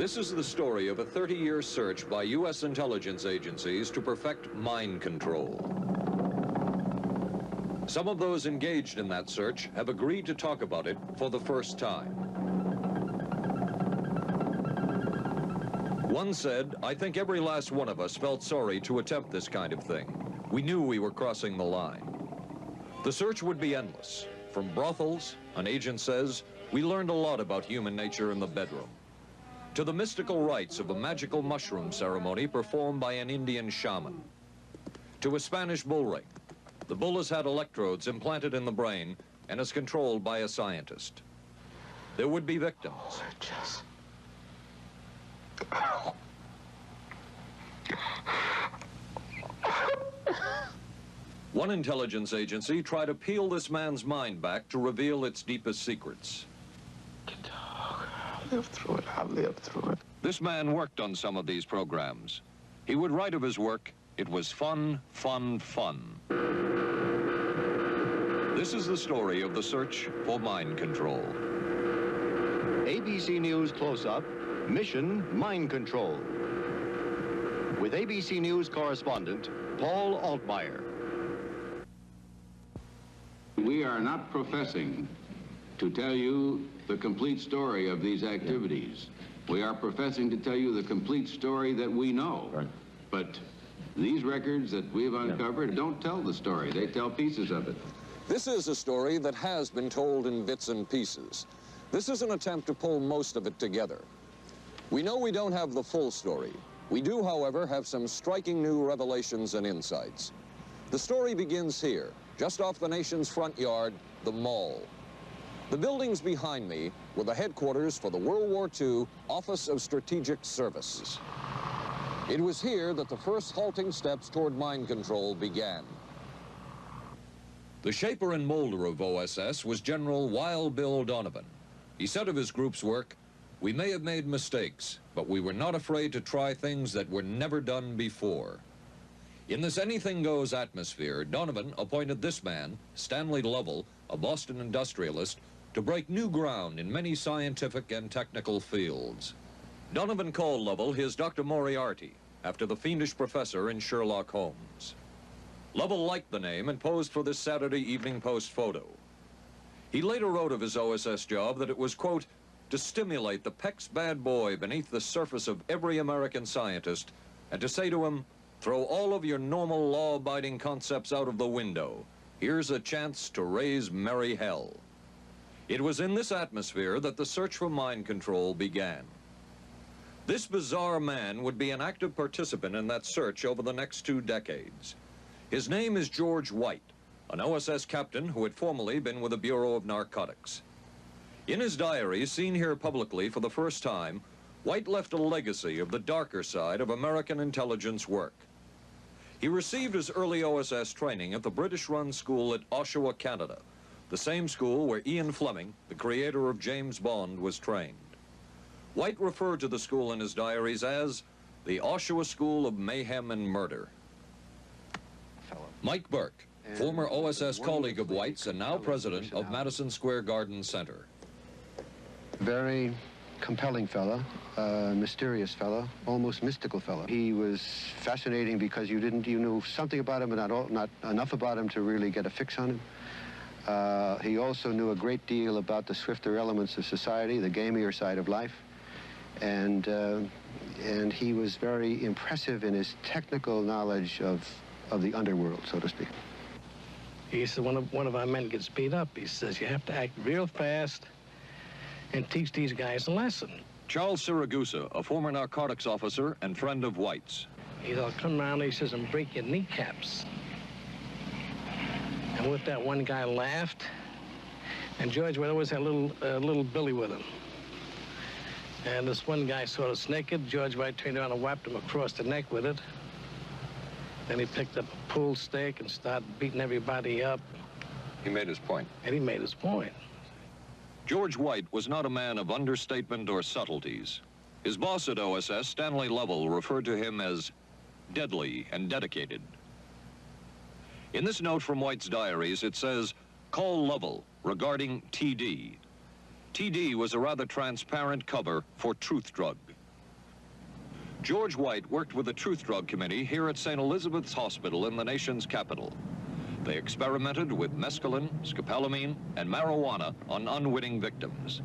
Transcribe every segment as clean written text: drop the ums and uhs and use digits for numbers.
This is the story of a 30-year search by U.S. intelligence agencies to perfect mind control. Some of those engaged in that search have agreed to talk about it for the first time. One said, "I think every last one of us felt sorry to attempt this kind of thing. We knew we were crossing the line." The search would be endless. From brothels, an agent says, we learned a lot about human nature in the bedroom, to the mystical rites of a magical mushroom ceremony performed by an Indian shaman, to a Spanish bull ring. The bull has had electrodes implanted in the brain and is controlled by a scientist. There would be victims. One intelligence agency tried to peel this man's mind back to reveal its deepest secrets. I'll live through it. I'll live through it. This man worked on some of these programs. He would write of his work, "It was fun, fun, fun." This is the story of the search for mind control. ABC News Close-Up, Mission Mind Control. With ABC News correspondent Paul Altmaier. We are not professing to tell you the complete story of these activities. We are professing to tell you the complete story that we know. Right. But these records that we've uncovered don't tell the story. They tell pieces of it. This is a story that has been told in bits and pieces. This is an attempt to pull most of it together. We know we don't have the full story. We do, however, have some striking new revelations and insights. The story begins here, just off the nation's front yard, the Mall. The buildings behind me were the headquarters for the World War II Office of Strategic Services. It was here that the first halting steps toward mind control began. The shaper and molder of OSS was General Wild Bill Donovan. He said of his group's work, "We may have made mistakes, but we were not afraid to try things that were never done before." In this anything-goes atmosphere, Donovan appointed this man, Stanley Lovell, a Boston industrialist, to break new ground in many scientific and technical fields. Donovan called Lovell his Dr. Moriarty, after the fiendish professor in Sherlock Holmes. Lovell liked the name and posed for this Saturday Evening Post photo. He later wrote of his OSS job that it was, quote, "to stimulate the PEC's bad boy beneath the surface of every American scientist and to say to him, throw all of your normal law-abiding concepts out of the window. Here's a chance to raise merry hell." It was in this atmosphere that the search for mind control began. This bizarre man would be an active participant in that search over the next 2 decades. His name is George White, an OSS captain who had formerly been with the Bureau of Narcotics. In his diary, seen here publicly for the first time, White left a legacy of the darker side of American intelligence work. He received his early OSS training at the British-run school at Oshawa, Canada, the same school where Ian Fleming, the creator of James Bond, was trained. White referred to the school in his diaries as the Oshawa School of Mayhem and Murder. Mike Burke, former OSS colleague of White's and now president of Madison Square Garden Center. Very compelling fellow, mysterious fellow, almost mystical fellow. He was fascinating because you knew something about him, but not enough about him to really get a fix on him. He also knew a great deal about the swifter elements of society, the gamier side of life, and he was very impressive in his technical knowledge of the underworld, so to speak. He said, one of our men gets beat up. He says, you have to act real fast and teach these guys a lesson. Charles Siragusa, a former narcotics officer and friend of White's. He'll come around, he says, and break your kneecaps. And with that, one guy laughed, and George would always have a little Billy with him. And this one guy saw us naked. George White turned around and whapped him across the neck with it. Then he picked up a pool stick and started beating everybody up. He made his point. And he made his point. George White was not a man of understatement or subtleties. His boss at OSS, Stanley Lovell, referred to him as deadly and dedicated. In this note from White's diaries, it says, "Call Lovell regarding TD." TD was a rather transparent cover for Truth Drug. George White worked with the Truth Drug Committee here at St. Elizabeth's Hospital in the nation's capital. They experimented with mescaline, scopolamine, and marijuana on unwitting victims.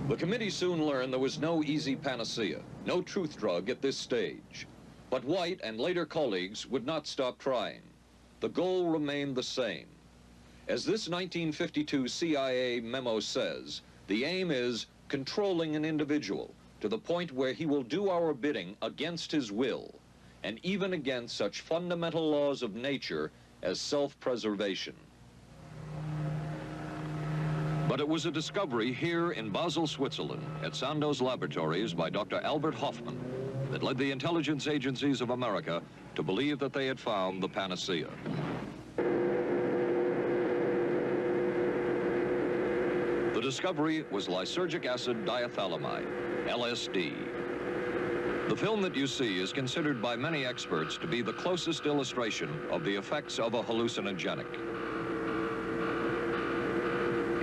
The committee soon learned there was no easy panacea, no truth drug at this stage. But White and later colleagues would not stop trying. The goal remained the same. As this 1952 CIA memo says, the aim is controlling an individual to the point where he will do our bidding against his will, and even against such fundamental laws of nature as self-preservation. But it was a discovery here in Basel, Switzerland, at Sandoz Laboratories by Dr. Albert Hoffman, that led the intelligence agencies of America to believe that they had found the panacea. The discovery was lysergic acid diethylamide, LSD. The film that you see is considered by many experts to be the closest illustration of the effects of a hallucinogenic.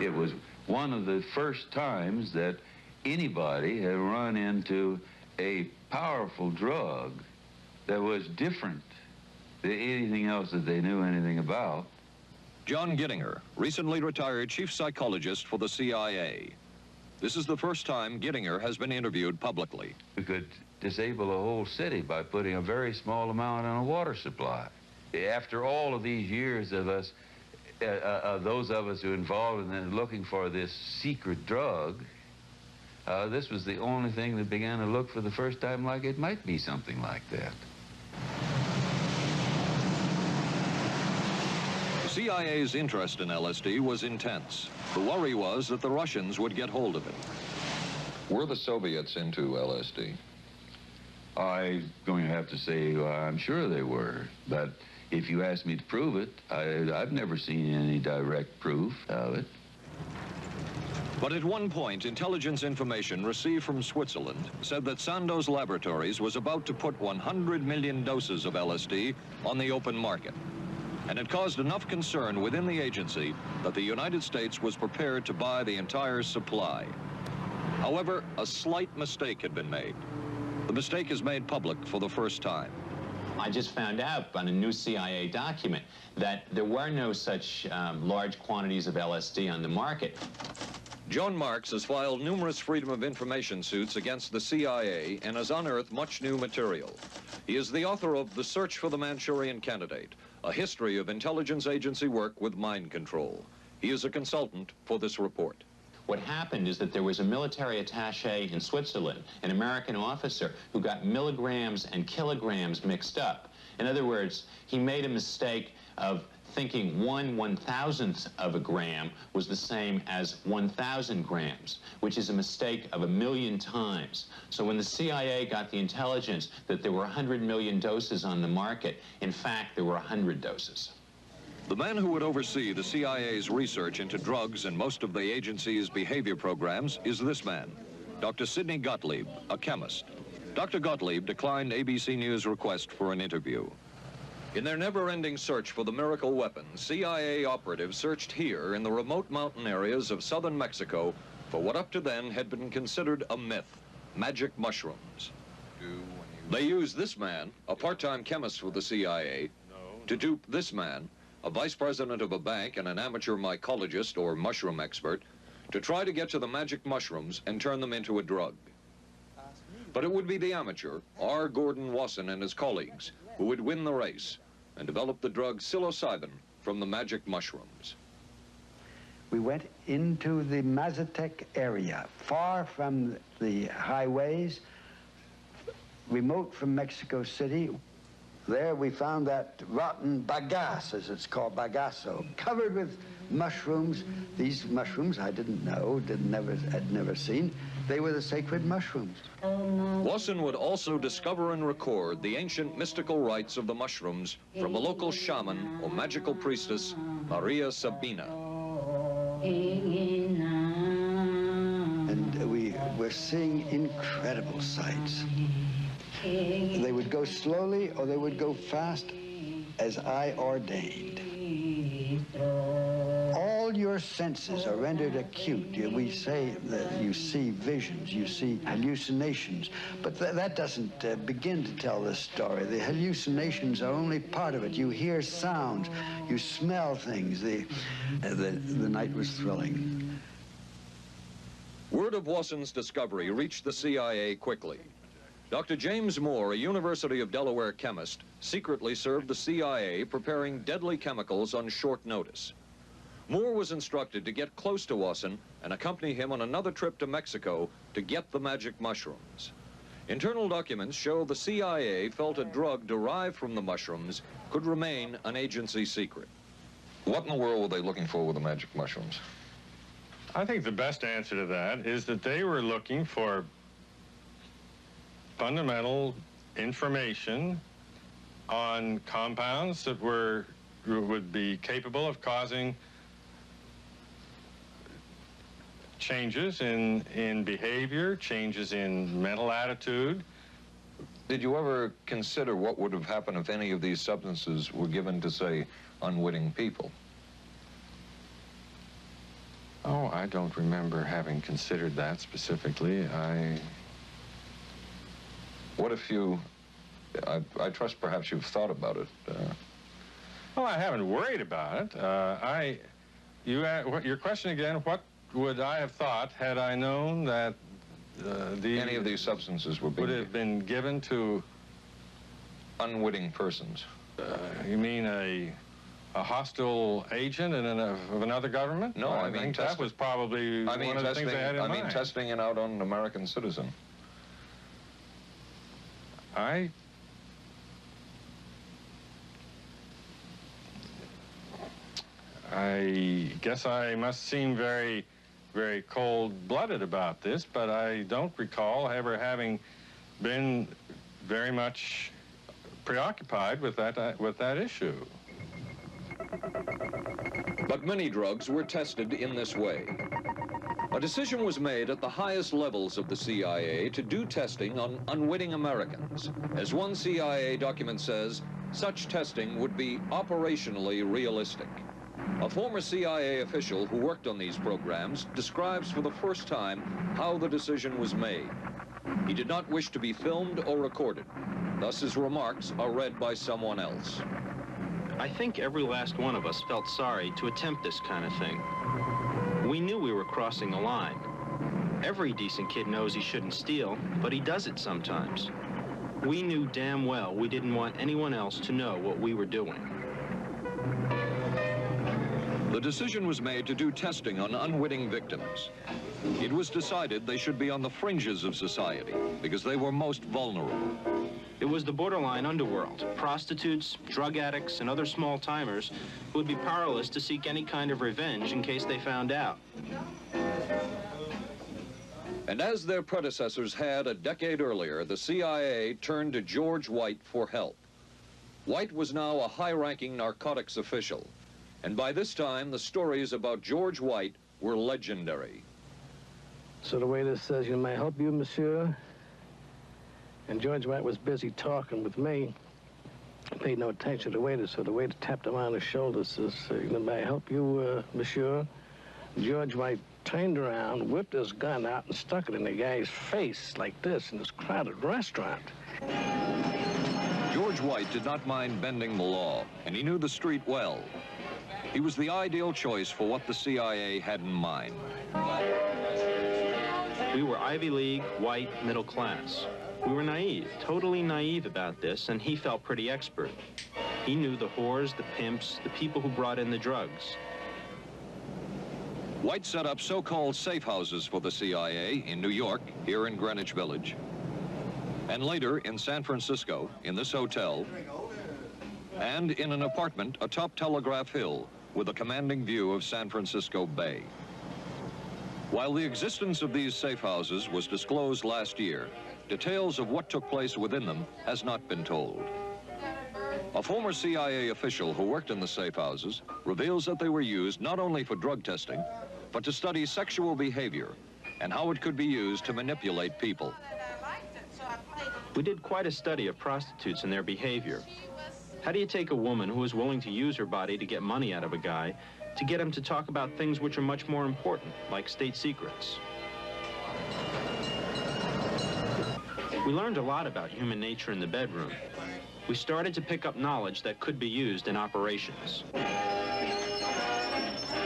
It was one of the first times that anybody had run into a powerful drug that was different than anything else that they knew anything about. John Gittinger, recently retired chief psychologist for the CIA. This is the first time Gittinger has been interviewed publicly. We could disable a whole city by putting a very small amount on a water supply. After all of these years of us, those of us who are involved in looking for this secret drug, this was the only thing that began to look for the first time like it might be something like that. The CIA's interest in LSD was intense. The worry was that the Russians would get hold of it. Were the Soviets into LSD? I'm going to have to say I'm sure they were, but if you ask me to prove it, I've never seen any direct proof of it. But at one point, intelligence information received from Switzerland said that Sandoz Laboratories was about to put 100 million doses of LSD on the open market. And it caused enough concern within the agency that the United States was prepared to buy the entire supply. However, a slight mistake had been made. The mistake is made public for the first time. I just found out on a new CIA document that there were no such large quantities of LSD on the market. John Marks has filed numerous Freedom of Information suits against the CIA and has unearthed much new material. He is the author of The Search for the Manchurian Candidate, a history of intelligence agency work with mind control. He is a consultant for this report. What happened is that there was a military attaché in Switzerland, an American officer, who got milligrams and kilograms mixed up. In other words, he made a mistake of thinking 1/1000th of a gram was the same as 1,000 grams, which is a mistake of 1,000,000 times. So when the CIA got the intelligence that there were 100 million doses on the market, in fact, there were 100 doses. The man who would oversee the CIA's research into drugs and most of the agency's behavior programs is this man, Dr. Sidney Gottlieb, a chemist. Dr. Gottlieb declined ABC News' request for an interview. In their never-ending search for the miracle weapon, CIA operatives searched here in the remote mountain areas of southern Mexico for what up to then had been considered a myth, magic mushrooms. They used this man, a part-time chemist for the CIA, to dupe this man, a vice president of a bank and an amateur mycologist or mushroom expert, to try to get to the magic mushrooms and turn them into a drug. But it would be the amateur, R. Gordon Wasson and his colleagues, who would win the race and develop the drug psilocybin from the magic mushrooms. We went into the Mazatec area, far from the highways, remote from Mexico City. There we found that rotten bagasse, as it's called, bagasso, covered with mushrooms. These mushrooms I didn't know, had never seen. They were the sacred mushrooms. Wasson would also discover and record the ancient mystical rites of the mushrooms from a local shaman or magical priestess, Maria Sabina. And we were seeing incredible sights. They would go slowly or they would go fast as I ordained. All your your senses are rendered acute. We say that you see visions, you see hallucinations, but that doesn't begin to tell the story. The hallucinations are only part of it. You hear sounds, you smell things. The night was thrilling. Word of Wasson's discovery reached the CIA quickly. Dr. James Moore, a University of Delaware chemist, secretly served the CIA preparing deadly chemicals on short notice. Moore was instructed to get close to Wasson and accompany him on another trip to Mexico to get the magic mushrooms. Internal documents show the CIA felt a drug derived from the mushrooms could remain an agency secret. What in the world were they looking for with the magic mushrooms? I think the best answer to that is that they were looking for fundamental information on compounds that would be capable of causing changes in behavior, changes in mental attitude. Did you ever consider what would have happened if any of these substances were given to, say, unwitting people? Oh, I don't remember having considered that specifically. What if you, I trust perhaps you've thought about it. Well, I haven't worried about it. Your question again, what would I have thought had I known that any of these substances would have been given to unwitting persons? You mean a hostile agent of another government? No, I mean, that was probably one of the things they had in mind. I mean, testing it out on an American citizen. I guess I must seem very, very cold-blooded about this, but I don't recall ever having been very much preoccupied with that issue. But many drugs were tested in this way. A decision was made at the highest levels of the CIA to do testing on unwitting Americans. As one CIA document says, such testing would be operationally realistic. A former CIA official who worked on these programs describes for the first time how the decision was made. He did not wish to be filmed or recorded. Thus his remarks are read by someone else. I think every last one of us felt sorry to attempt this kind of thing. We knew we were crossing the line. Every decent kid knows he shouldn't steal, but he does it sometimes. We knew damn well we didn't want anyone else to know what we were doing. The decision was made to do testing on unwitting victims. It was decided they should be on the fringes of society because they were most vulnerable. It was the borderline underworld, prostitutes, drug addicts, and other small-timers who would be powerless to seek any kind of revenge in case they found out. And as their predecessors had a decade earlier, the CIA turned to George White for help. White was now a high-ranking narcotics official, and by this time, the stories about George White were legendary. So the waiter says, "You may help you, monsieur?" And George White was busy talking with me. He paid no attention to the waiter, so the waiter tapped him on the shoulder, says, "May I help you, monsieur?" George White turned around, whipped his gun out, and stuck it in the guy's face like this in this crowded restaurant. George White did not mind bending the law, and he knew the street well. He was the ideal choice for what the CIA had in mind. We were Ivy League, white, middle class. We were naive, totally naive about this, and he felt pretty expert. He knew the whores, the pimps, the people who brought in the drugs. White set up so-called safe houses for the CIA in New York, here in Greenwich Village, and later in San Francisco, in this hotel, and in an apartment atop Telegraph Hill with a commanding view of San Francisco Bay. While the existence of these safe houses was disclosed last year, details of what took place within them has not been told. A former CIA official who worked in the safe houses reveals that they were used not only for drug testing, but to study sexual behavior and how it could be used to manipulate people. We did quite a study of prostitutes and their behavior. How do you take a woman who is willing to use her body to get money out of a guy to get him to talk about things which are much more important, like state secrets. We learned a lot about human nature in the bedroom. We started to pick up knowledge that could be used in operations.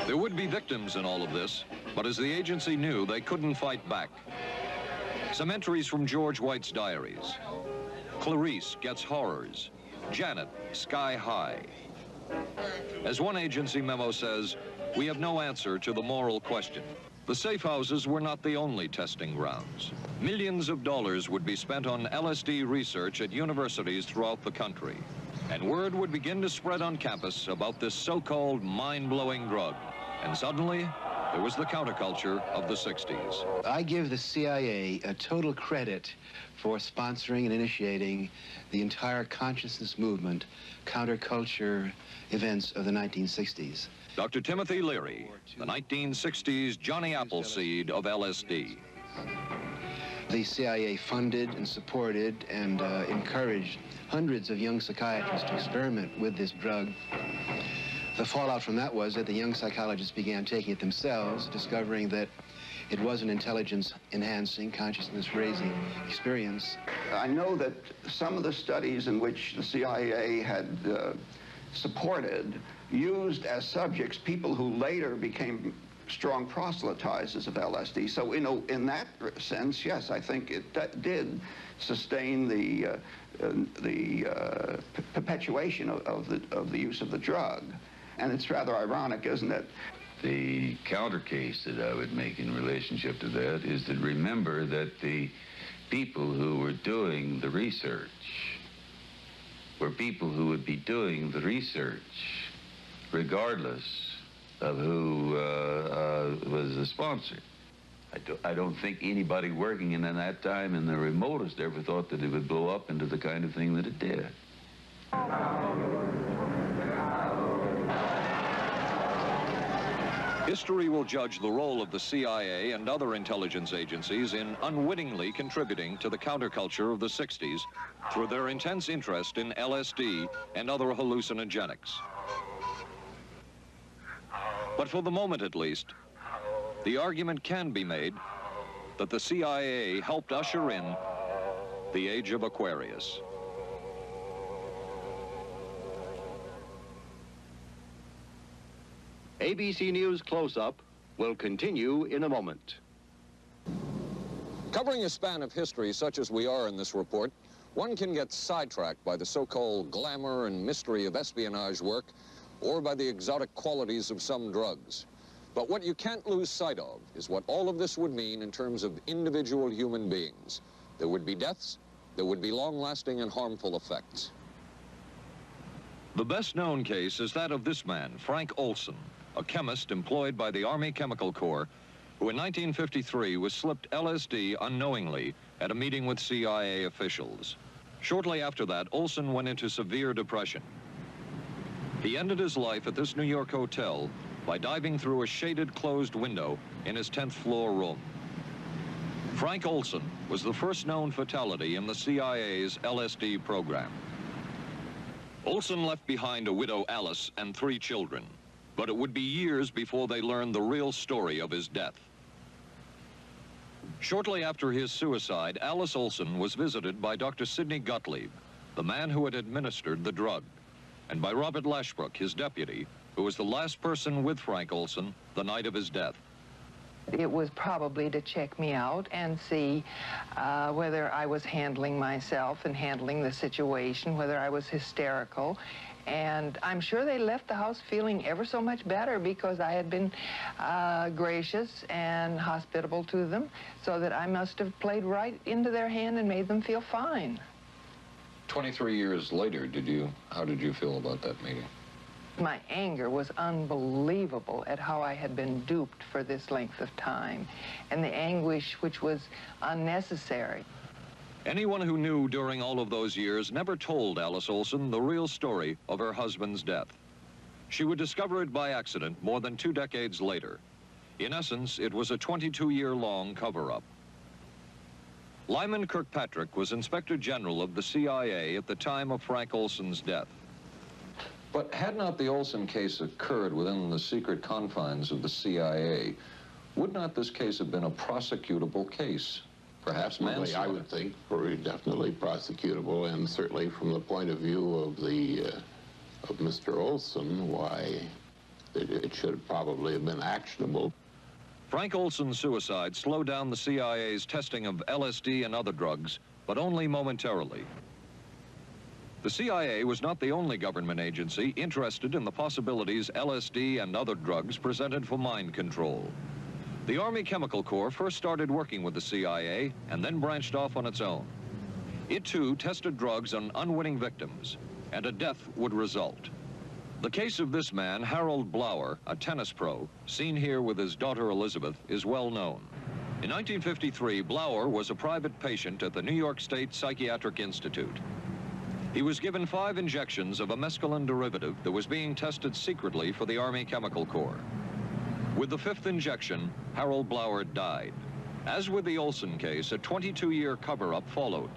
There would be victims in all of this, but as the agency knew, they couldn't fight back. Some entries from George White's diaries. Clarice gets horrors. Janet, sky high. As one agency memo says, we have no answer to the moral question. The safe houses were not the only testing grounds. Millions of dollars would be spent on LSD research at universities throughout the country. And word would begin to spread on campus about this so-called mind-blowing drug. And suddenly, there was the counterculture of the 60s. I give the CIA a total credit for sponsoring and initiating the entire consciousness movement, counterculture events of the 1960s. Dr. Timothy Leary, the 1960s Johnny Appleseed of LSD. The CIA funded and supported and encouraged hundreds of young psychiatrists to experiment with this drug. The fallout from that was that the young psychologists began taking it themselves, discovering that it was an intelligence-enhancing, consciousness-raising experience. I know that some of the studies in which the CIA had supported used as subjects people who later became strong proselytizers of LSD. So, in that sense, yes, I think it did sustain the perpetuation of the use of the drug. And it's rather ironic, isn't it? The counter case that I would make in relationship to that is to remember that the people who were doing the research were people who would be doing the research regardless of who was the sponsor. I don't think anybody working in that time in the remotest ever thought that it would blow up into the kind of thing that it did. History will judge the role of the CIA and other intelligence agencies in unwittingly contributing to the counterculture of the 60s through their intense interest in LSD and other hallucinogenics. But for the moment at least, the argument can be made that the CIA helped usher in the age of Aquarius. ABC News Close-Up will continue in a moment. Covering a span of history such as we are in this report, one can get sidetracked by the so-called glamour and mystery of espionage work or by the exotic qualities of some drugs. But what you can't lose sight of is what all of this would mean in terms of individual human beings. There would be deaths, there would be long-lasting and harmful effects. The best-known case is that of this man, Frank Olson, a chemist employed by the Army Chemical Corps, who in 1953 was slipped LSD unknowingly at a meeting with CIA officials. Shortly after that, Olson went into severe depression. He ended his life at this New York hotel by diving through a shaded closed window in his 10th floor room. Frank Olson was the first known fatality in the CIA's LSD program. Olson left behind a widow, Alice, and 3 children. But it would be years before they learned the real story of his death. Shortly after his suicide, Alice Olson was visited by Dr. Sidney Gottlieb, the man who had administered the drug, and by Robert Lashbrook, his deputy, who was the last person with Frank Olson the night of his death. It was probably to check me out and see whether I was handling myself and handling the situation, whether I was hysterical. And I'm sure they left the house feeling ever so much better because I had been gracious and hospitable to them, so that I must have played right into their hand and made them feel fine. 23 years later, how did you feel about that meeting? My anger was unbelievable at how I had been duped for this length of time, and the anguish which was unnecessary. Anyone who knew during all of those years never told Alice Olson the real story of her husband's death. She would discover it by accident more than 2 decades later. In essence, it was a 22-year-long cover-up. Lyman Kirkpatrick was Inspector General of the CIA at the time of Frank Olson's death. But had not the Olson case occurred within the secret confines of the CIA, would not this case have been a prosecutable case? Perhaps manslaughter? I would think very definitely prosecutable, and certainly from the point of view of the of Mr. Olson, why it should probably have been actionable. Frank Olson's suicide slowed down the CIA's testing of LSD and other drugs, but only momentarily. The CIA was not the only government agency interested in the possibilities LSD and other drugs presented for mind control. The Army Chemical Corps first started working with the CIA and then branched off on its own. It too tested drugs on unwitting victims, and a death would result. The case of this man, Harold Blower, a tennis pro, seen here with his daughter Elizabeth, is well known. In 1953, Blower was a private patient at the New York State Psychiatric Institute. He was given 5 injections of a mescaline derivative that was being tested secretly for the Army Chemical Corps. With the 5th injection, Harold Blower died. As with the Olson case, a 22-year cover-up followed,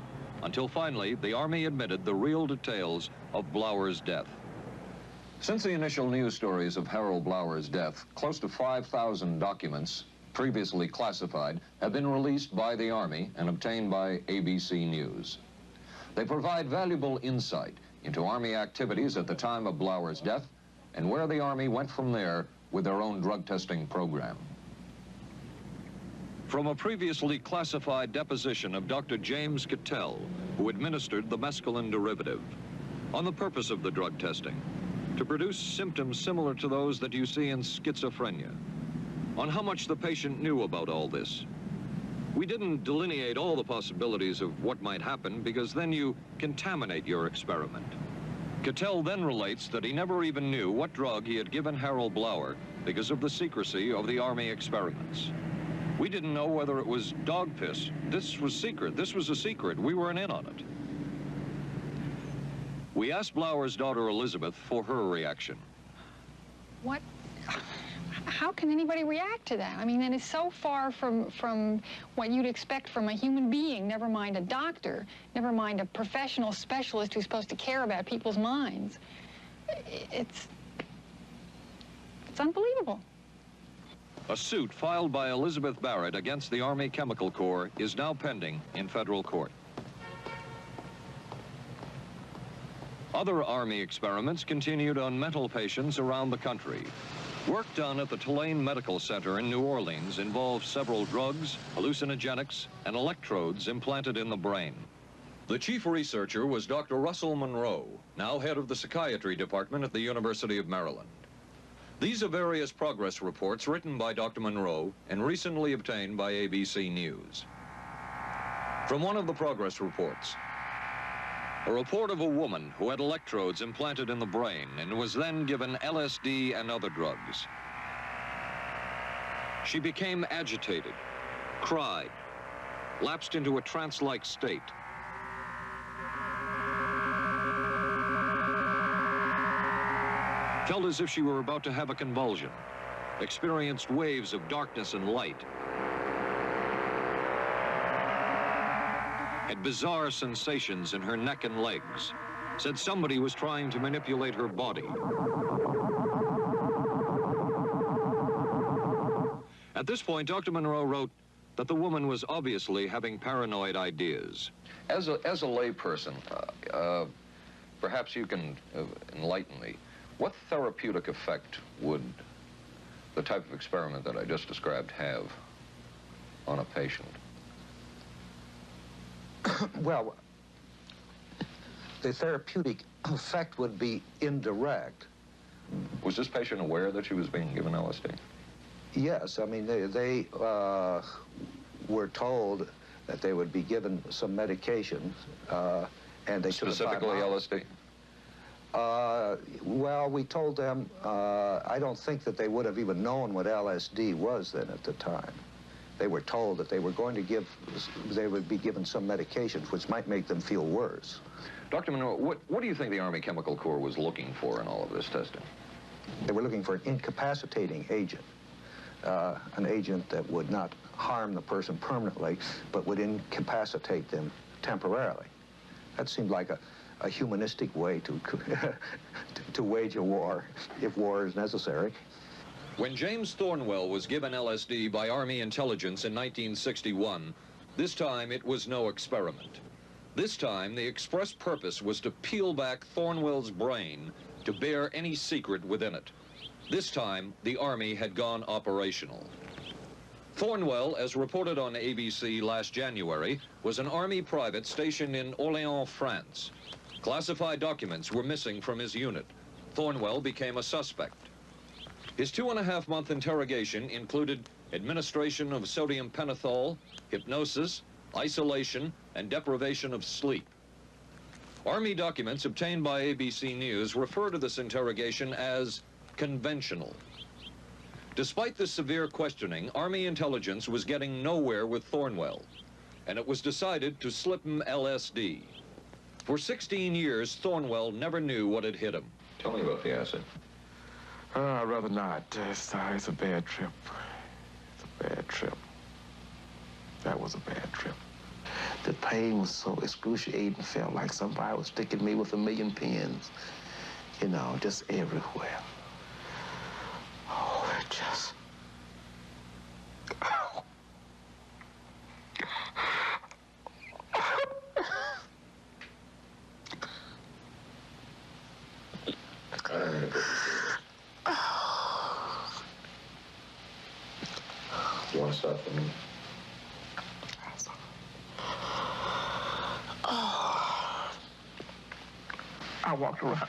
until finally the Army admitted the real details of Blower's death. Since the initial news stories of Harold Blower's death, close to 5,000 documents, previously classified, have been released by the Army and obtained by ABC News. They provide valuable insight into Army activities at the time of Blower's death and where the Army went from there with their own drug testing program. From a previously classified deposition of Dr. James Cattell, who administered the mescaline derivative, on the purpose of the drug testing, to produce symptoms similar to those that you see in schizophrenia, on how much the patient knew about all this. We didn't delineate all the possibilities of what might happen because then you contaminate your experiment. Cattell then relates that he never even knew what drug he had given Harold Blower because of the secrecy of the Army experiments. We didn't know whether it was dog piss. This was secret. This was a secret. We weren't in on it. We asked Blower's daughter Elizabeth for her reaction. What? How can anybody react to that? I mean, that is so far from what you'd expect from a human being, never mind a doctor, never mind a professional specialist who's supposed to care about people's minds. It's unbelievable. A suit filed by Elizabeth Barrett against the Army Chemical Corps is now pending in federal court. Other Army experiments continued on mental patients around the country. Work done at the Tulane Medical Center in New Orleans involved several drugs, hallucinogenics, and electrodes implanted in the brain. The chief researcher was Dr. Russell Monroe, now head of the psychiatry department at the University of Maryland. These are various progress reports written by Dr. Monroe and recently obtained by ABC News. From one of the progress reports, a report of a woman who had electrodes implanted in the brain and was then given LSD and other drugs. She became agitated, cried, lapsed into a trance-like state. Felt as if she were about to have a convulsion, experienced waves of darkness and light, had bizarre sensations in her neck and legs, said somebody was trying to manipulate her body. At this point, Dr. Monroe wrote that the woman was obviously having paranoid ideas. As a layperson, perhaps you can enlighten me. What therapeutic effect would the type of experiment that I just described have on a patient? Well, the therapeutic effect would be indirect. Was this patient aware that she was being given LSD? Yes, I mean, they were told that they would be given some medication, and they took specifically LSD? Well, we told them, I don't think that they would have even known what LSD was then at the time. They were told that they were going to they would be given some medications which might make them feel worse. Dr. Monroe, what do you think the Army Chemical Corps was looking for in all of this testing? They were looking for an incapacitating agent, an agent that would not harm the person permanently, but would incapacitate them temporarily. That seemed like a humanistic way to, to wage a war, if war is necessary. When James Thornwell was given LSD by Army intelligence in 1961, this time it was no experiment. This time, the express purpose was to peel back Thornwell's brain to bear any secret within it. This time, the Army had gone operational. Thornwell, as reported on ABC last January, was an Army private stationed in Orléans, France. Classified documents were missing from his unit. Thornwell became a suspect. His 2.5-month interrogation included administration of sodium pentothal, hypnosis, isolation, and deprivation of sleep. Army documents obtained by ABC News refer to this interrogation as conventional. Despite this severe questioning, Army intelligence was getting nowhere with Thornwell, and it was decided to slip him LSD. For 16 years, Thornwell never knew what had hit him. Tell me about the acid. I'd rather not. It's a bad trip. It's a bad trip. That was a bad trip. The pain was so excruciating. Felt like somebody was sticking me with 1,000,000 pins. You know, just everywhere. Oh, it just... You want to stop for me? I walked around.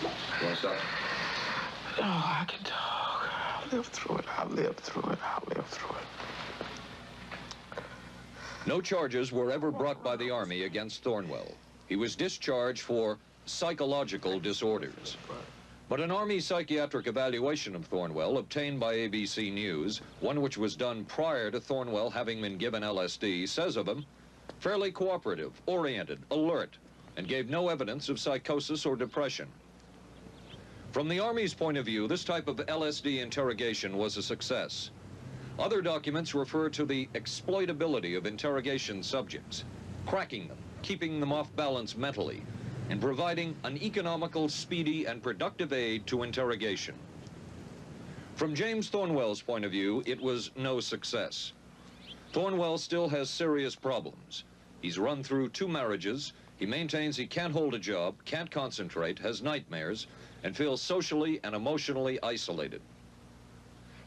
You want to stop? Oh, I can talk. I lived through it. I lived through it. I lived through it. No charges were ever brought by the Army against Thornwell. He was discharged for psychological disorders. But an Army psychiatric evaluation of Thornwell obtained by ABC News, one which was done prior to Thornwell having been given LSD, says of him, fairly cooperative, oriented, alert, and gave no evidence of psychosis or depression. From the Army's point of view, this type of LSD interrogation was a success. Other documents refer to the exploitability of interrogation subjects, cracking them, keeping them off balance mentally, and providing an economical, speedy, and productive aid to interrogation. From James Thornwell's point of view, it was no success. Thornwell still has serious problems. He's run through 2 marriages. He maintains he can't hold a job, can't concentrate, has nightmares, and feels socially and emotionally isolated.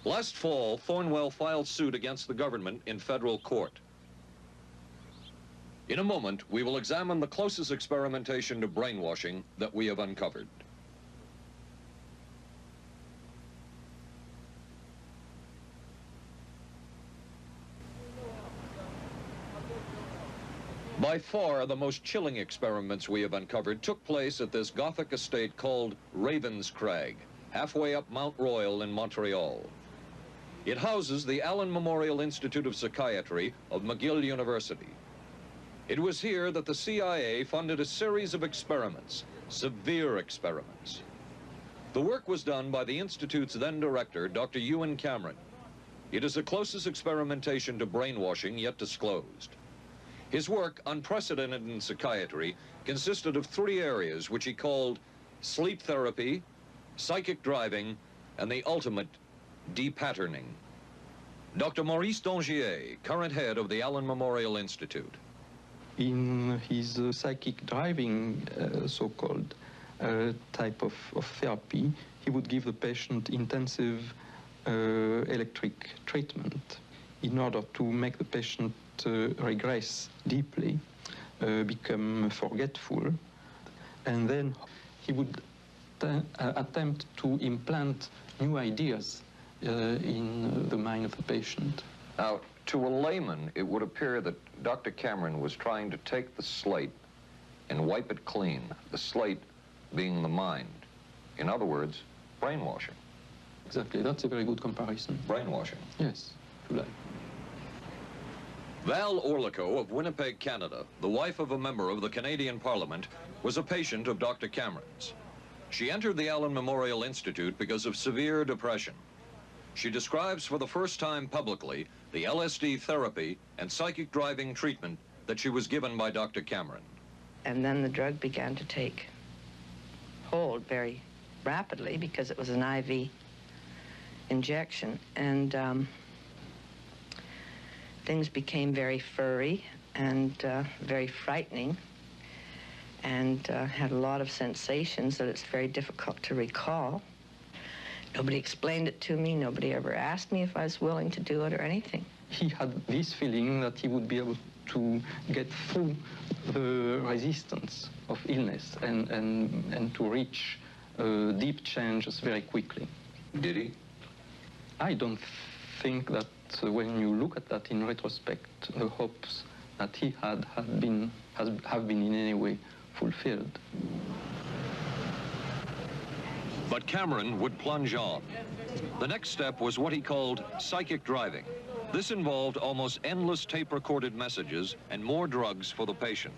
Last fall, Thornwell filed suit against the government in federal court. In a moment, we will examine the closest experimentation to brainwashing that we have uncovered. By far, the most chilling experiments we have uncovered took place at this Gothic estate called Ravenscrag, halfway up Mount Royal in Montreal. It houses the Allen Memorial Institute of Psychiatry of McGill University. It was here that the CIA funded a series of experiments, severe experiments. The work was done by the Institute's then director, Dr. Ewan Cameron. It is the closest experimentation to brainwashing yet disclosed. His work, unprecedented in psychiatry, consisted of 3 areas which he called sleep therapy, psychic driving, and the ultimate depatterning. Dr. Maurice Dongier, current head of the Allen Memorial Institute. In his psychic driving, so-called type of therapy, he would give the patient intensive electric treatment in order to make the patient regress deeply, become forgetful, and then he would attempt to implant new ideas in the mind of the patient. Now, to a layman, it would appear that Dr. Cameron was trying to take the slate and wipe it clean, the slate being the mind. In other words, brainwashing. Exactly, that's a very good comparison. Brainwashing. Yes, to life. Val Orlico of Winnipeg, Canada, the wife of a member of the Canadian Parliament, was a patient of Dr. Cameron's. She entered the Allen Memorial Institute because of severe depression. She describes for the first time publicly the LSD therapy and psychic driving treatment that she was given by Dr. Cameron. and then the drug began to take hold very rapidly because it was an IV injection, and things became very furry and very frightening, and had a lot of sensations that it's very difficult to recall. Nobody explained it to me. Nobody ever asked me if I was willing to do it or anything. He had this feeling that he would be able to get through the resistance of illness and to reach deep changes very quickly. Did he? I don't think that when you look at that in retrospect, the hopes that he had have been in any way fulfilled. But Cameron would plunge on. The next step was what he called psychic driving. This involved almost endless tape-recorded messages and more drugs for the patient.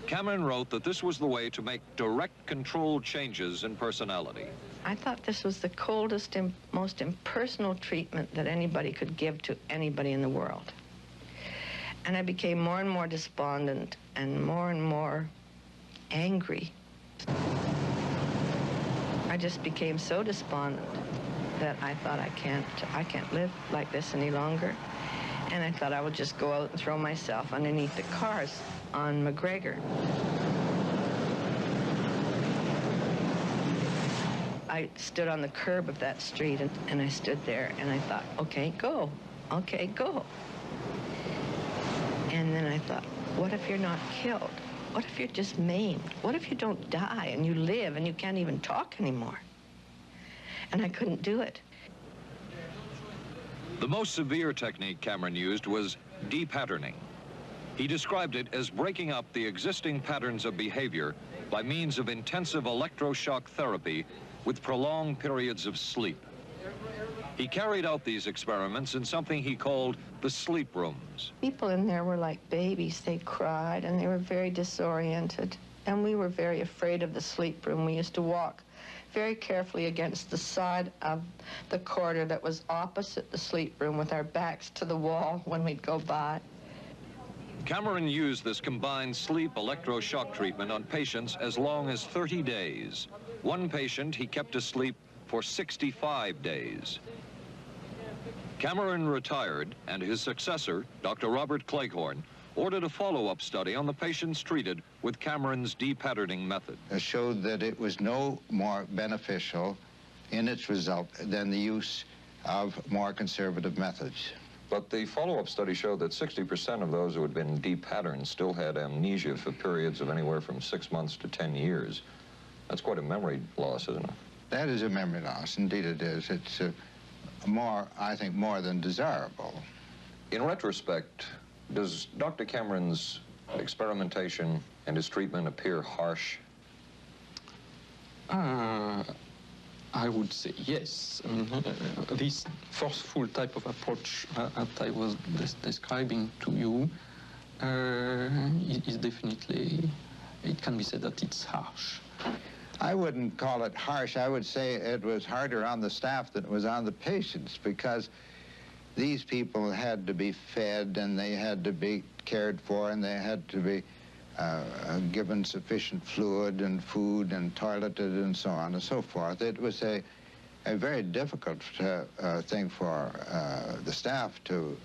Cameron wrote that this was the way to make direct controlled changes in personality. I thought this was the coldest and most impersonal treatment that anybody could give to anybody in the world. And I became more and more despondent and more angry. I just became so despondent that I thought I can't live like this any longer. And I thought I would just go out and throw myself underneath the cars on McGregor. I stood on the curb of that street, and I stood there, and I thought, okay, go. Okay, go. And then I thought, what if you're not killed? What if you're just maimed? What if you don't die and you live and you can't even talk anymore? And I couldn't do it. The most severe technique Cameron used was de-patterning. He described it as breaking up the existing patterns of behavior by means of intensive electroshock therapy with prolonged periods of sleep. He carried out these experiments in something he called the sleep rooms. People in there were like babies. They cried, and they were very disoriented. And we were very afraid of the sleep room. We used to walk very carefully against the side of the corridor that was opposite the sleep room with our backs to the wall when we'd go by. Cameron used this combined sleep electroshock treatment on patients as long as 30 days. One patient he kept asleep for 65 days. Cameron retired, and his successor, Dr. Robert Cleghorn, ordered a follow-up study on the patients treated with Cameron's de-patterning method. It showed that it was no more beneficial in its result than the use of more conservative methods. But the follow-up study showed that 60% of those who had been de-patterned still had amnesia for periods of anywhere from 6 months to 10 years. That's quite a memory loss, isn't it? That is a memory loss. Indeed it is. It's I think, more than desirable. In retrospect, does Dr. Cameron's experimentation and his treatment appear harsh? I would say yes. I mean, this forceful type of approach that I was describing to you is definitely, it can be said that it's harsh. I wouldn't call it harsh. I would say it was harder on the staff than it was on the patients, because these people had to be fed, and they had to be cared for, and they had to be given sufficient fluid and food and toileted and so on and so forth. It was a very difficult thing for the staff to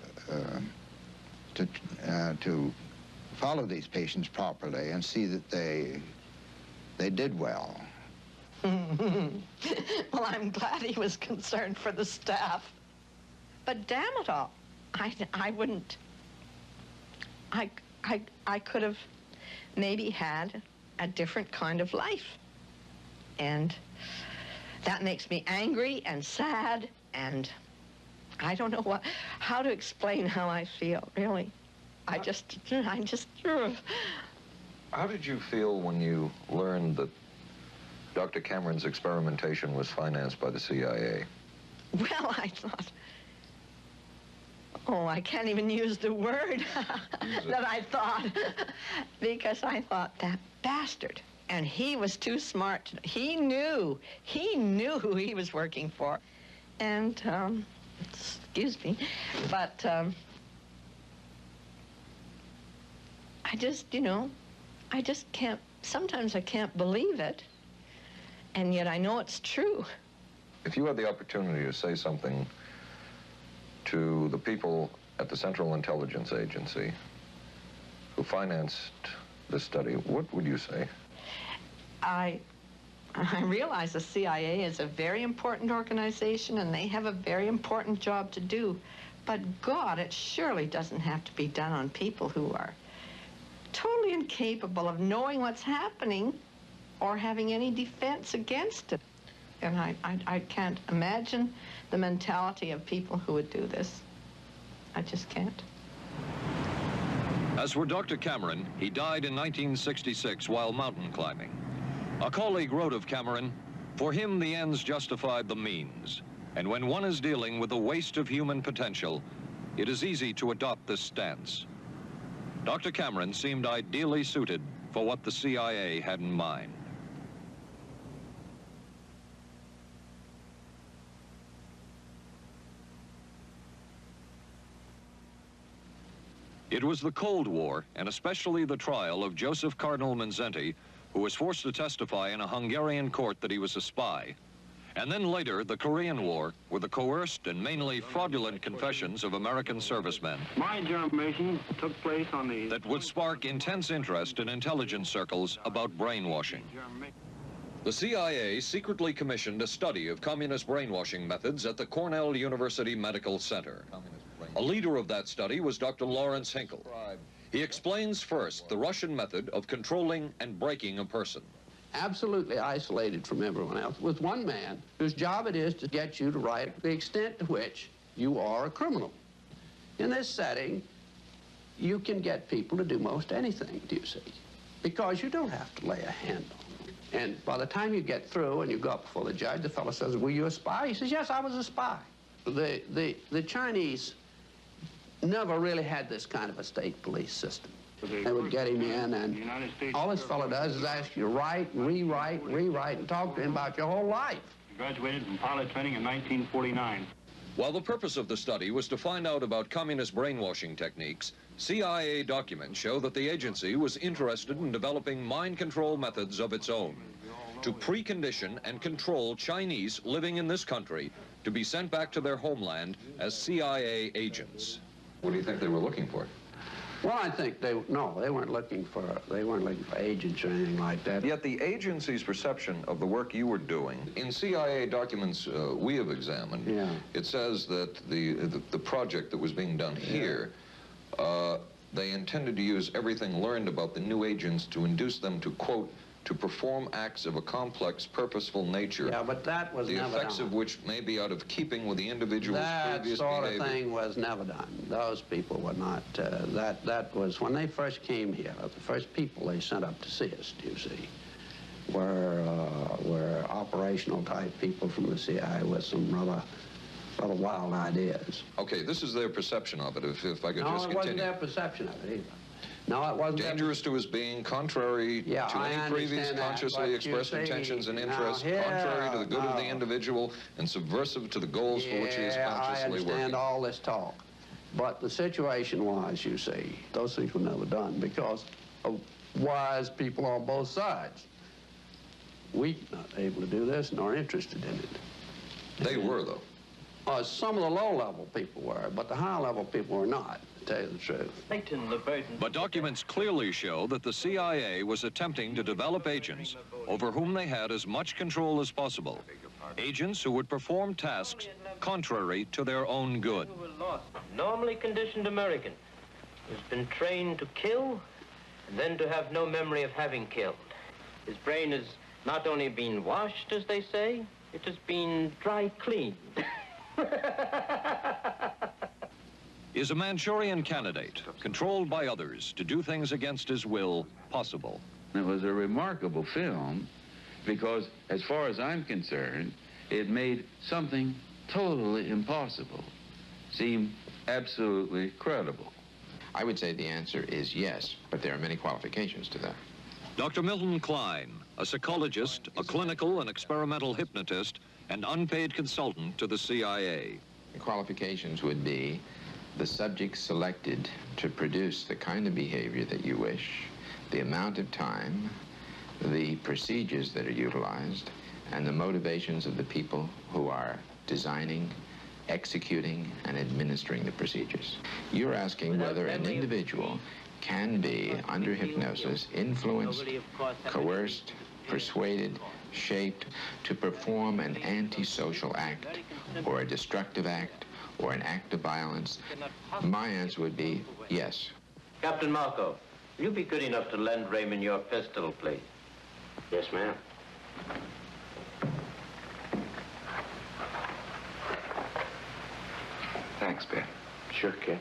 follow these patients properly and see that they did well. Well, I'm glad he was concerned for the staff. But damn it all, I wouldn't. I could have maybe had a different kind of life. And that makes me angry and sad, and I don't know how to explain how I feel, really. I just. How did you feel when you learned that Dr. Cameron's experimentation was financed by the CIA? Well, I thought, oh, I can't even use the word that I thought, because I thought, that bastard. And he was too smart. He knew who he was working for. And, excuse me, but I just, I just can't, sometimes I can't believe it, and yet I know it's true. If you had the opportunity to say something to the people at the Central Intelligence Agency who financed this study, what would you say? I realize the CIA is a very important organization and they have a very important job to do. But God, it surely doesn't have to be done on people who are totally incapable of knowing what's happening or having any defense against it. And I can't imagine the mentality of people who would do this. I just can't. As for Dr. Cameron, he died in 1966 while mountain climbing. A colleague wrote of Cameron, "For him, the ends justified the means. And when one is dealing with the waste of human potential, it is easy to adopt this stance." Dr. Cameron seemed ideally suited for what the CIA had in mind. It was the Cold War, and especially the trial of Joseph Cardinal Mindszenty, who was forced to testify in a Hungarian court that he was a spy. And then later, the Korean War, with the coerced and mainly fraudulent confessions of American servicemen. My germination took place on the... That would spark intense interest in intelligence circles about brainwashing. The CIA secretly commissioned a study of communist brainwashing methods at the Cornell University Medical Center. A leader of that study was Dr. Lawrence Hinkle. He explains first the Russian method of controlling and breaking a person. Absolutely isolated from everyone else, with one man whose job it is to get you to write the extent to which you are a criminal. In this setting, you can get people to do most anything, do you see? Because you don't have to lay a hand on them. And by the time you get through and you go up before the judge, the fellow says, "Were you a spy?" He says, "Yes, I was a spy." The Chinese never really had this kind of a state police system. They would get him in, and all this fellow does is ask you to write, rewrite, and talk to him about your whole life. Graduated from pilot training in 1949. While the purpose of the study was to find out about communist brainwashing techniques, CIA documents show that the agency was interested in developing mind control methods of its own to precondition and control Chinese living in this country to be sent back to their homeland as CIA agents. What do you think they were looking for? Well, I think they weren't looking for agents or anything like that. Yet the agency's perception of the work you were doing, in CIA documents we have examined, it says that the project that was being done here, they intended to use everything learned about the new agents to induce them to, quote, to perform acts of a complex, purposeful nature. Yeah, but that was never done. The effects of which may be out of keeping with the individual's previous sort behavior. of thing was never done. Those people were not, that was, when they first came here, the first people they sent up to see us, you see, were operational type people from the CIA with some rather wild ideas. Okay, this is their perception of it, if I could just continue. No, it wasn't their perception of it either. No, it wasn't. Dangerous to his being, contrary to any previous consciously expressed intentions and interests, contrary to the good of the individual, and subversive to the goals for which he is consciously working. I understand all this talk. But the situation was, you see, those things were never done because of wise people on both sides. We were not able to do this nor interested in it. They were, though. Some of the low-level people were, but the high-level people were not, to tell you the truth. But documents clearly show that the CIA was attempting to develop agents over whom they had as much control as possible. Agents who would perform tasks contrary to their own good. Normally conditioned American who's been trained to kill and then to have no memory of having killed. His brain has not only been washed, as they say, it has been dry cleaned. Is a Manchurian candidate, controlled by others to do things against his will, possible? It was a remarkable film because, as far as I'm concerned, it made something totally impossible seem absolutely credible. I would say the answer is yes, but there are many qualifications to that. Dr. Milton Klein, a psychologist, a clinical and experimental hypnotist, and unpaid consultant to the CIA. The qualifications would be the subject selected to produce the kind of behavior that you wish, the amount of time, the procedures that are utilized, and the motivations of the people who are designing, executing, and administering the procedures. You're asking whether an individual can be, under hypnosis, influenced, coerced, persuaded, shaped to perform an antisocial act, or a destructive act, or an act of violence. My answer would be yes. Captain Marco, will you be good enough to lend Raymond your pistol, please? Yes, ma'am. Thanks, Ben. Sure, kid.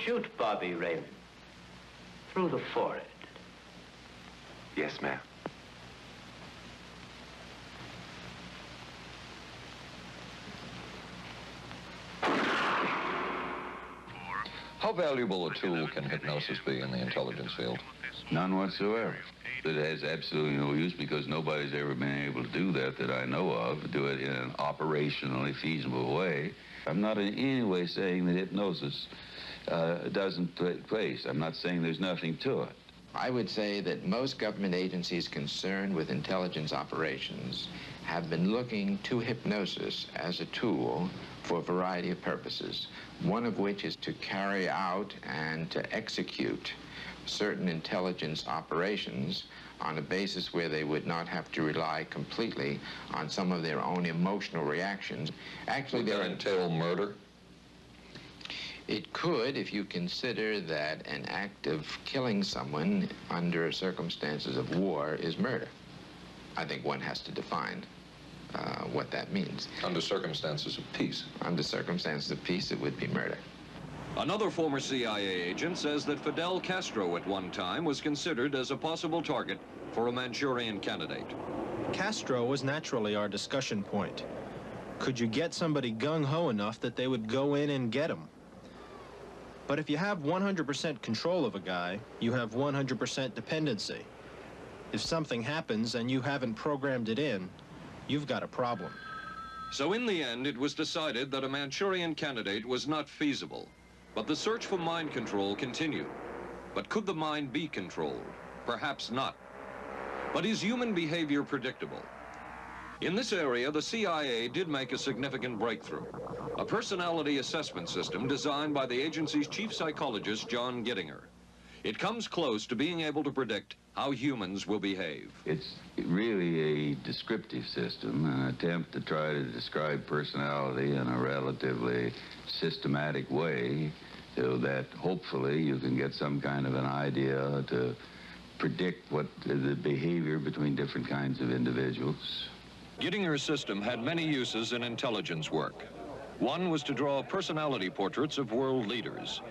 Shoot Bobby, Raymond. Through the forehead. Yes, ma'am. How valuable a tool can hypnosis be in the intelligence field? None whatsoever. It has absolutely no use because nobody's ever been able to do that I know of, do it in an operationally feasible way. I'm not in any way saying that hypnosis doesn't take place. I'm not saying there's nothing to it. I would say that most government agencies concerned with intelligence operations have been looking to hypnosis as a tool for a variety of purposes, one of which is to carry out and to execute certain intelligence operations on a basis where they would not have to rely completely on some of their own emotional reactions. Actually, would that entail murder? It could, if you consider that an act of killing someone under circumstances of war is murder. I think one has to define what that means. Under circumstances of peace? Under circumstances of peace, it would be murder. Another former CIA agent says that Fidel Castro at one time was considered as a possible target for a Manchurian candidate. Castro was naturally our discussion point. Could you get somebody gung-ho enough that they would go in and get him? But if you have 100% control of a guy, you have 100% dependency. If something happens and you haven't programmed it in, you've got a problem. So in the end, it was decided that a Manchurian candidate was not feasible. But the search for mind control continued. But could the mind be controlled? Perhaps not. But is human behavior predictable? In this area, the CIA did make a significant breakthrough. A personality assessment system designed by the agency's chief psychologist, John Gittinger. It comes close to being able to predict how humans will behave. It's really a descriptive system, an attempt to try to describe personality in a relatively systematic way so that hopefully you can get some kind of an idea to predict what the behavior between different kinds of individuals. Gittinger's system had many uses in intelligence work. One was to draw personality portraits of world leaders.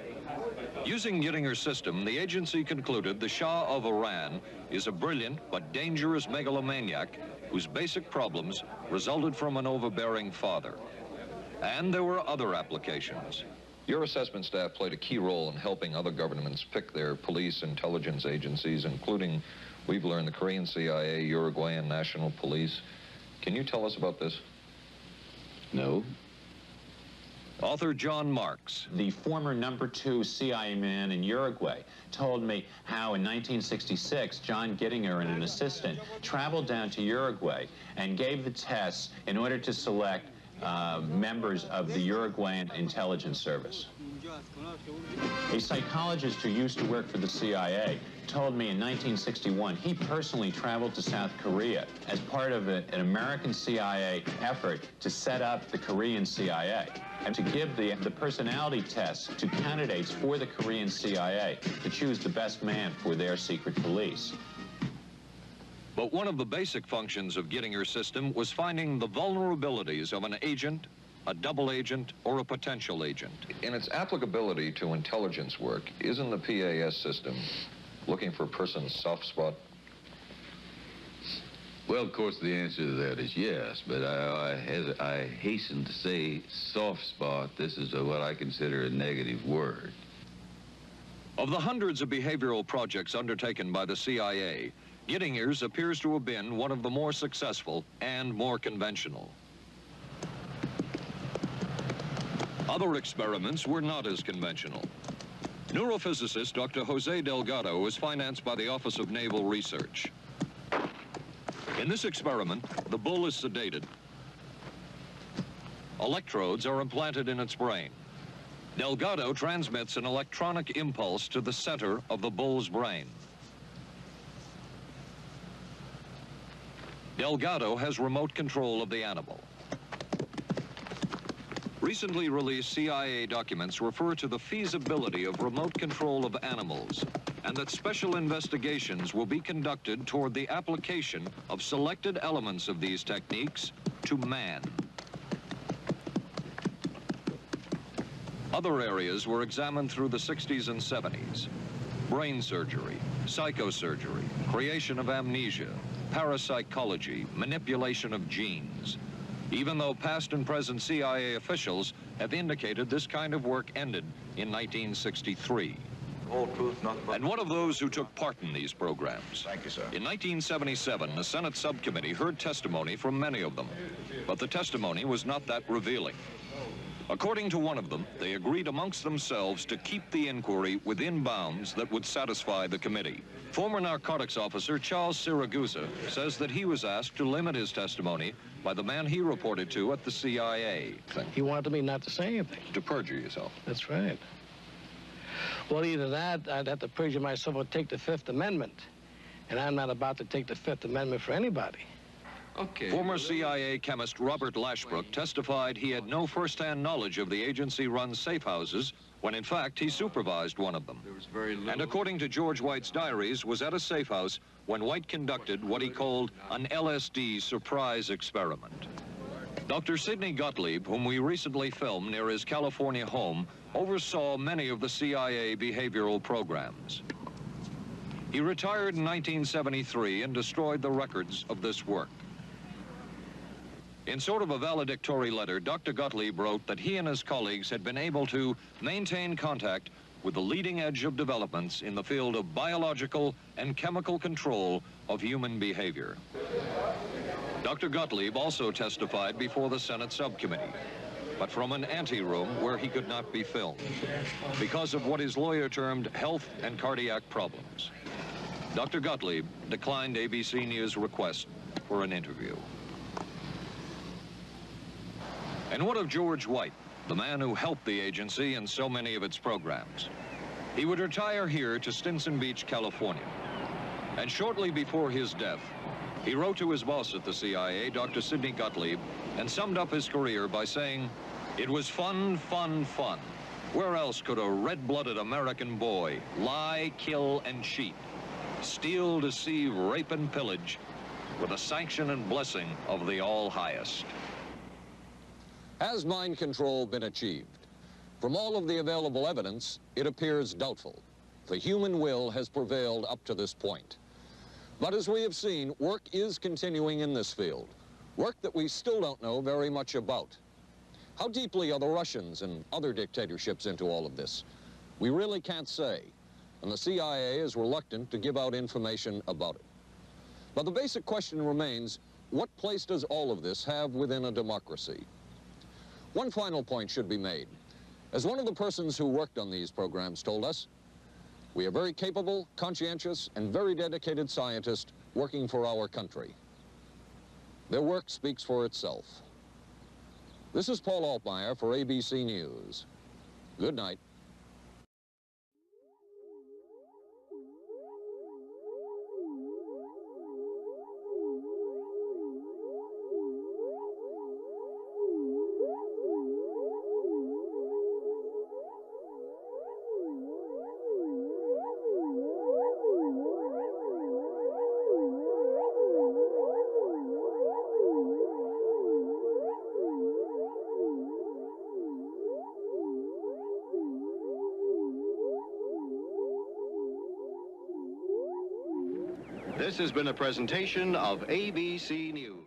Using Gittinger's system, the agency concluded the Shah of Iran is a brilliant but dangerous megalomaniac whose basic problems resulted from an overbearing father. And there were other applications. Your assessment staff played a key role in helping other governments pick their police intelligence agencies, including, we've learned, the Korean CIA, Uruguayan National Police. Can you tell us about this? No. Author John Marks. The former #2 CIA man in Uruguay told me how in 1966, John Gittinger and an assistant traveled down to Uruguay and gave the tests in order to select members of the Uruguayan intelligence service. A psychologist who used to work for the CIA told me in 1961 he personally traveled to South Korea as part of an American CIA effort to set up the Korean CIA and to give the personality tests to candidates for the Korean CIA to choose the best man for their secret police. But one of the basic functions of Gittinger's system was finding the vulnerabilities of an agent, a double agent, or a potential agent. In its applicability to intelligence work, isn't the PAS system looking for a person's soft spot? Well, of course, the answer to that is yes, but I hasten to say soft spot. This is what I consider a negative word. Of the hundreds of behavioral projects undertaken by the CIA, Gittinger's appears to have been one of the more successful and more conventional. Other experiments were not as conventional. Neurophysicist Dr. Jose Delgado was financed by the Office of Naval Research. In this experiment, the bull is sedated. Electrodes are implanted in its brain. Delgado transmits an electronic impulse to the center of the bull's brain. Delgado has remote control of the animal. Recently released CIA documents refer to the feasibility of remote control of animals, and that special investigations will be conducted toward the application of selected elements of these techniques to man. Other areas were examined through the 60s and 70s. Brain surgery, psychosurgery, creation of amnesia, parapsychology, manipulation of genes. Even though past and present CIA officials have indicated this kind of work ended in 1963. Whole truth, nothing but... And one of those who took part in these programs. Thank you, sir. In 1977, the Senate subcommittee heard testimony from many of them, but the testimony was not that revealing. According to one of them, they agreed amongst themselves to keep the inquiry within bounds that would satisfy the committee. Former narcotics officer Charles Siragusa says that he was asked to limit his testimony by the man he reported to at the CIA. He wanted me not to say anything. To perjure yourself. That's right. Well, either that, I'd have to perjure myself or take the Fifth Amendment. And I'm not about to take the Fifth Amendment for anybody. Okay. Former CIA chemist Robert Lashbrook testified he had no first-hand knowledge of the agency-run safe houses when, in fact, he supervised one of them. And according to George White's diaries, was at a safe house when White conducted what he called an LSD surprise experiment. Dr. Sidney Gottlieb, whom we recently filmed near his California home, oversaw many of the CIA behavioral programs. He retired in 1973 and destroyed the records of this work. In sort of a valedictory letter, Dr. Gottlieb wrote that he and his colleagues had been able to maintain contact with the leading edge of developments in the field of biological and chemical control of human behavior. Dr. Gottlieb also testified before the Senate subcommittee, but from an anteroom where he could not be filmed because of what his lawyer termed health and cardiac problems. Dr. Gottlieb declined ABC News' request for an interview. And what of George White, the man who helped the agency in so many of its programs? He would retire here to Stinson Beach, California. And shortly before his death, he wrote to his boss at the CIA, Dr. Sidney Gottlieb, and summed up his career by saying, "It was fun, fun, fun. Where else could a red-blooded American boy lie, kill, and cheat, steal, deceive, rape, and pillage with the sanction and blessing of the All-Highest?" Has mind control been achieved? From all of the available evidence, it appears doubtful. The human will has prevailed up to this point. But as we have seen, work is continuing in this field, work that we still don't know very much about. How deeply are the Russians and other dictatorships into all of this? We really can't say, and the CIA is reluctant to give out information about it. But the basic question remains, what place does all of this have within a democracy? One final point should be made. As one of the persons who worked on these programs told us, we are very capable, conscientious, and very dedicated scientists working for our country. Their work speaks for itself. This is Paul Altmeyer for ABC News. Good night. This has been a presentation of ABC News.